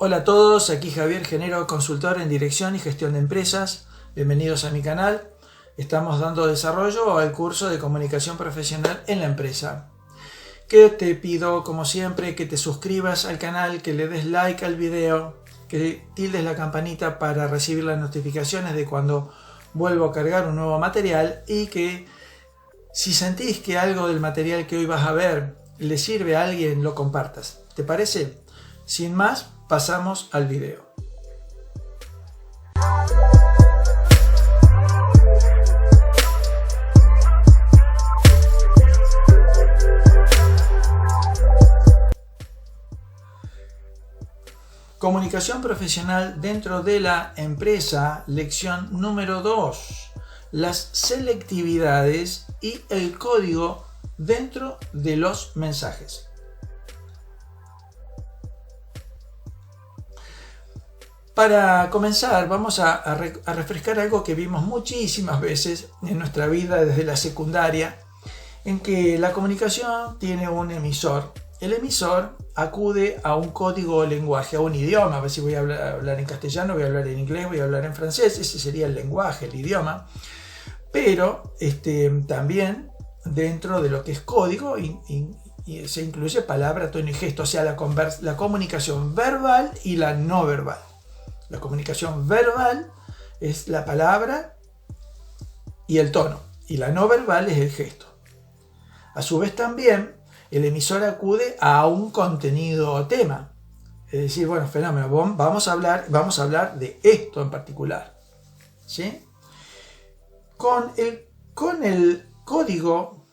Hola a todos, aquí Javier Genero, consultor en dirección y gestión de empresas. Bienvenidos a mi canal. Estamos dando desarrollo al curso de comunicación profesional en la empresa. Que te pido, como siempre, que te suscribas al canal, que le des like al video, que tildes la campanita para recibir las notificaciones de cuando vuelvo a cargar un nuevo material, y que si sentís que algo del material que hoy vas a ver le sirve a alguien, lo compartas. ¿Te parece? Sin más, pasamos al video. Comunicación profesional dentro de la empresa, lección número 2. Las selectividades y el código dentro de los mensajes. Para comenzar, vamos a refrescar algo que vimos muchísimas veces en nuestra vida desde la secundaria, en que la comunicación tiene un emisor. El emisor acude a un código o lenguaje, a un idioma. A ver si voy a hablar en castellano, voy a hablar en inglés, voy a hablar en francés. Ese sería el lenguaje, el idioma. Pero también dentro de lo que es código y se incluye palabra, tono y gesto, o sea, la comunicación verbal y la no verbal. La comunicación verbal es la palabra y el tono, y la no verbal es el gesto. A su vez también el emisor acude a un contenido o tema. Es decir, bueno, fenómeno, vamos a hablar de esto en particular, ¿sí? Con el código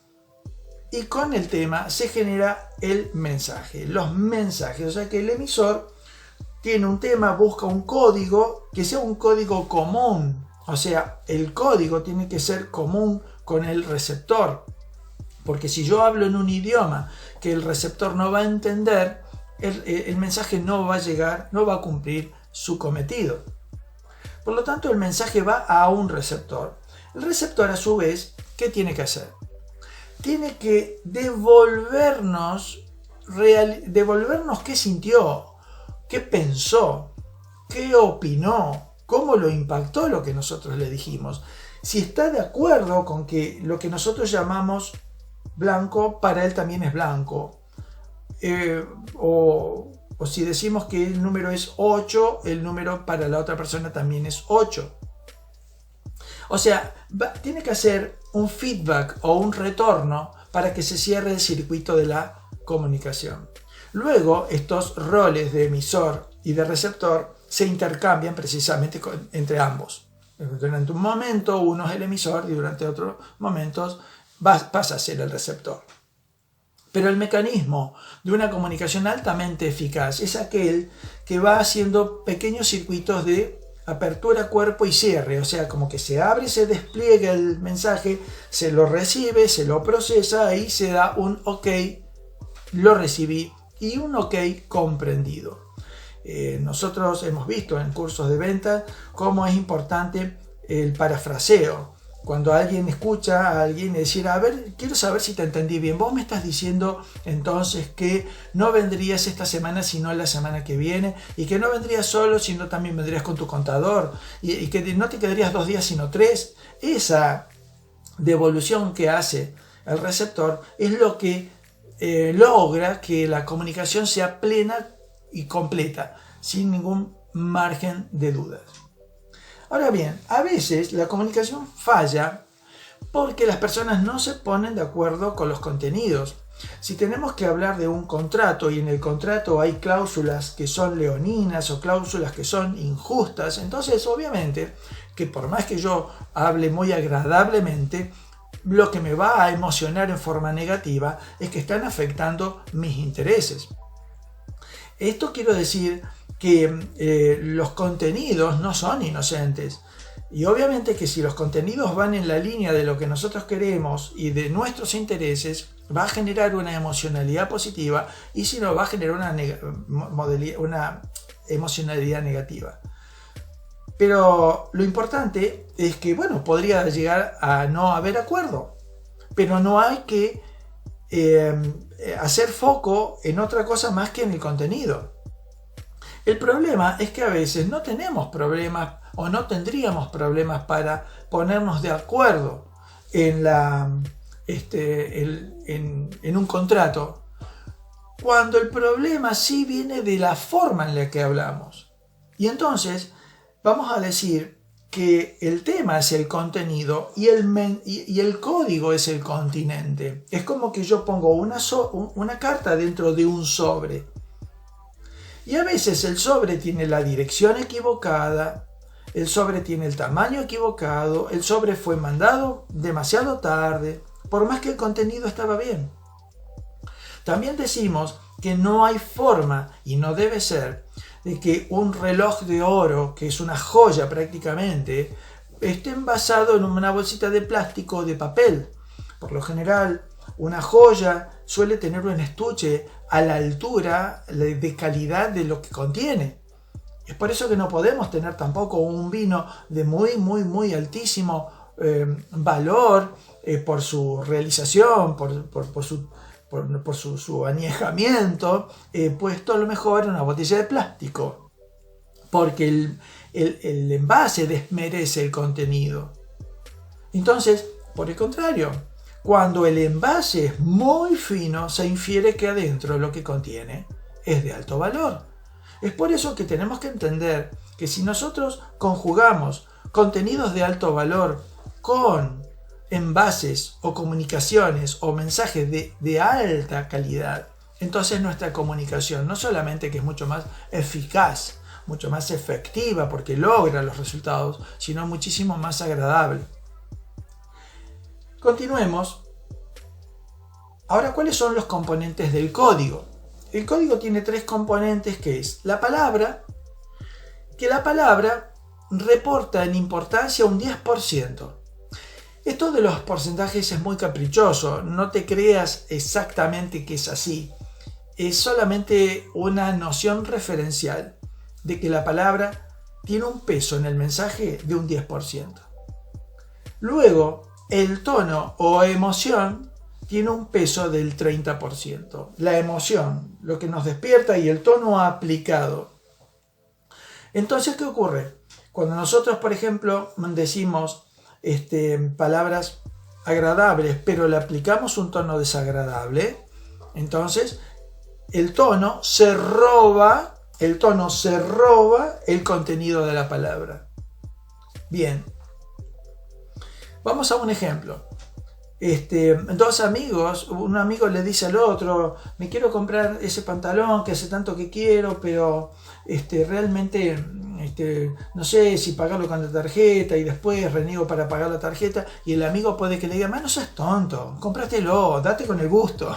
y con el tema se genera el mensaje, los mensajes. O sea que el emisor tiene un tema, busca un código que sea un código común. O sea, el código tiene que ser común con el receptor. Porque si yo hablo en un idioma que el receptor no va a entender, el mensaje no va a llegar, no va a cumplir su cometido. Por lo tanto, el mensaje va a un receptor. El receptor, a su vez, ¿qué tiene que hacer? Tiene que devolvernos qué sintió, qué pensó, qué opinó, cómo lo impactó lo que nosotros le dijimos. Si está de acuerdo con que lo que nosotros llamamos blanco, para él también es blanco. O si decimos que el número es 8, el número para la otra persona también es 8. O sea, tiene que hacer un feedback o un retorno para que se cierre el circuito de la comunicación. Luego, estos roles de emisor y de receptor se intercambian precisamente entre ambos. Durante un momento uno es el emisor y durante otros momentos pasa a ser el receptor. Pero el mecanismo de una comunicación altamente eficaz es aquel que va haciendo pequeños circuitos de apertura, cuerpo y cierre. O sea, como que se abre y se despliega el mensaje, se lo recibe, se lo procesa y se da un ok, lo recibí, y un ok comprendido. Nosotros hemos visto en cursos de venta cómo es importante el parafraseo. Cuando alguien escucha a alguien decir, a ver, quiero saber si te entendí bien. Vos me estás diciendo entonces que no vendrías esta semana sino la semana que viene, y que no vendrías solo sino también vendrías con tu contador, y que no te quedarías 2 días sino 3. Esa devolución que hace el receptor es lo que logra que la comunicación sea plena y completa, sin ningún margen de dudas. Ahora bien, a veces la comunicación falla porque las personas no se ponen de acuerdo con los contenidos. Si tenemos que hablar de un contrato y en el contrato hay cláusulas que son leoninas o cláusulas que son injustas, entonces obviamente que por más que yo hable muy agradablemente, lo que me va a emocionar en forma negativa es que están afectando mis intereses. Esto quiero decir que los contenidos no son inocentes. Y obviamente que si los contenidos van en la línea de lo que nosotros queremos y de nuestros intereses, va a generar una emocionalidad positiva, y si no, va a generar una emocionalidad negativa. Pero lo importante es que, bueno, podría llegar a no haber acuerdo, pero no hay que hacer foco en otra cosa más que en el contenido. El problema es que a veces no tenemos problemas o no tendríamos problemas para ponernos de acuerdo en un contrato, cuando el problema sí viene de la forma en la que hablamos. Y entonces vamos a decir que el tema es el contenido y el código es el continente. Es como que yo pongo una carta dentro de un sobre. Y a veces el sobre tiene la dirección equivocada, el sobre tiene el tamaño equivocado, el sobre fue mandado demasiado tarde, por más que el contenido estaba bien. También decimos que no hay forma, y no debe ser, de que un reloj de oro, que es una joya prácticamente, esté envasado en una bolsita de plástico o de papel. Por lo general, una joya suele tener un estuche a la altura de calidad de lo que contiene. Es por eso que no podemos tener tampoco un vino de muy altísimo valor por su realización, por su añejamiento, puesto a lo mejor en una botella de plástico, porque el envase desmerece el contenido. Entonces, por el contrario, cuando el envase es muy fino, se infiere que adentro lo que contiene es de alto valor. Es por eso que tenemos que entender que si nosotros conjugamos contenidos de alto valor con envases o comunicaciones o mensajes de alta calidad, entonces nuestra comunicación no solamente que es mucho más eficaz, mucho más efectiva porque logra los resultados, sino muchísimo más agradable. Continuemos. Ahora, ¿cuáles son los componentes del código? El código tiene 3 componentes, que es la palabra, que la palabra reporta en importancia un 10%. Esto de los porcentajes es muy caprichoso, no te creas exactamente que es así. Es solamente una noción referencial de que la palabra tiene un peso en el mensaje de un 10%. Luego, el tono o emoción tiene un peso del 30%. La emoción, lo que nos despierta, y el tono aplicado. Entonces, ¿qué ocurre? Cuando nosotros, por ejemplo, decimos palabras agradables, pero le aplicamos un tono desagradable, entonces el tono se roba el contenido de la palabra. Bien, vamos a un ejemplo. Dos amigos, un amigo le dice al otro: me quiero comprar ese pantalón que hace tanto que quiero, pero realmente no sé si pagarlo con la tarjeta y después reniego para pagar la tarjeta. Y el amigo puede que le diga: no seas tonto, cómpratelo, date con el gusto.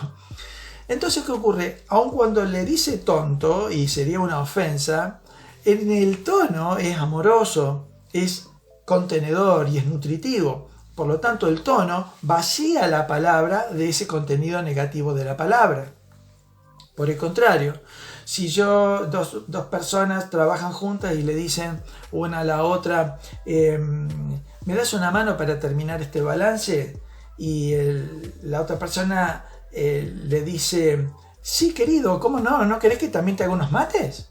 Entonces, ¿qué ocurre? Aun cuando le dice tonto, y sería una ofensa, en el tono es amoroso, es contenedor y es nutritivo. Por lo tanto, el tono vacía la palabra de ese contenido negativo de la palabra. Por el contrario, si dos personas trabajan juntas y le dicen una a la otra: ¿me das una mano para terminar este balance? Y la otra persona le dice: sí, querido, ¿cómo no? ¿No querés que también te haga unos mates?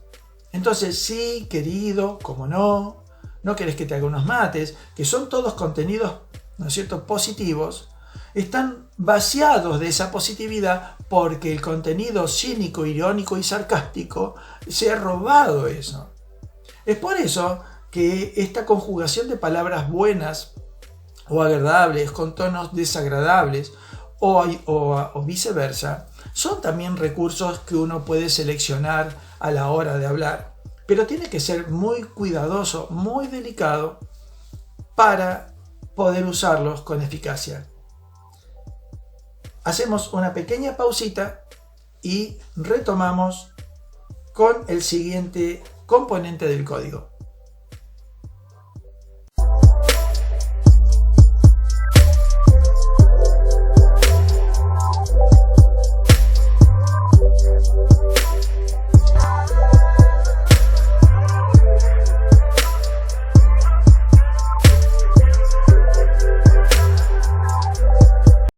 Entonces, sí, querido, ¿cómo no? ¿No querés que te haga unos mates? Que son todos contenidos, ¿no es cierto?, positivos, están vaciados de esa positividad porque el contenido cínico, irónico y sarcástico se ha robado eso. Es por eso que esta conjugación de palabras buenas o agradables con tonos desagradables o viceversa son también recursos que uno puede seleccionar a la hora de hablar, pero tiene que ser muy cuidadoso, muy delicado para poder usarlos con eficacia. Hacemos una pequeña pausita y retomamos con el siguiente componente del código.